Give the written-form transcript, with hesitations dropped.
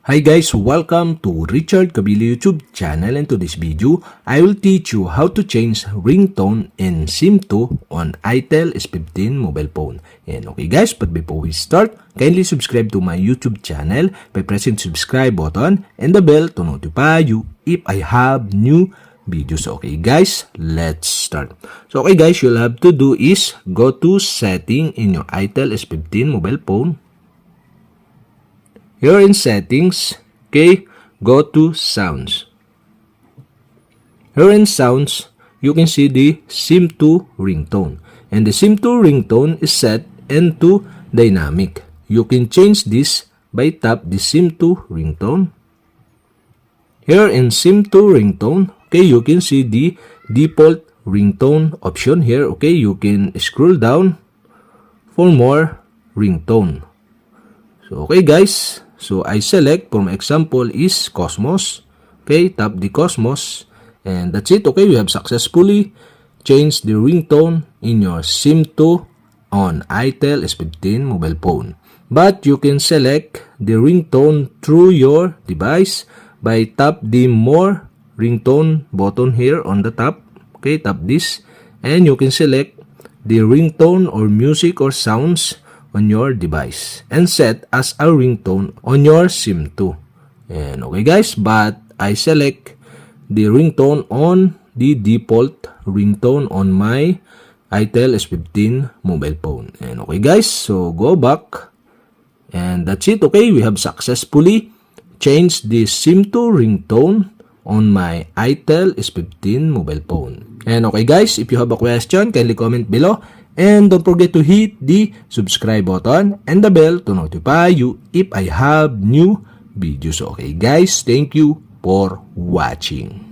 Hi guys, welcome to Richard Cabile YouTube channel, and to this video, I will teach you how to change ringtone in SIM2 on itel S15 mobile phone. And okay guys, but before we start, kindly subscribe to my YouTube channel by pressing subscribe button and the bell to notify you if I have new videos. Okay guys, let's start. So okay guys, you'll have to do is go to setting in your itel S15 mobile phone. Here in settings, okay, go to sounds. Here in sounds, you can see the SIM2 ringtone. And the SIM2 ringtone is set into dynamic. You can change this by tap the SIM2 ringtone. Here in SIM2 ringtone, okay, you can see the default ringtone option here. Okay, you can scroll down for more ringtone. So okay guys, so I select, for my example is Cosmos. Okay, tap the Cosmos and that's it. Okay, we have successfully changed the ringtone in your SIM2 on itel S15 mobile phone. But you can select the ringtone through your device by tap the more ringtone button here on the top. Okay, tap this and you can select the ringtone or music or sounds on your device and set as a ringtone on your SIM2. And okay guys, but I select the ringtone on the default ringtone on my itel S15 mobile phone. And okay guys, so go back and that's it. Okay, we have successfully changed the SIM2 ringtone on my itel S15 mobile phone. And okay guys, if you have a question, kindly comment below. And don't forget to hit the subscribe button and the bell to notify you if I have new videos. Okay guys, thank you for watching.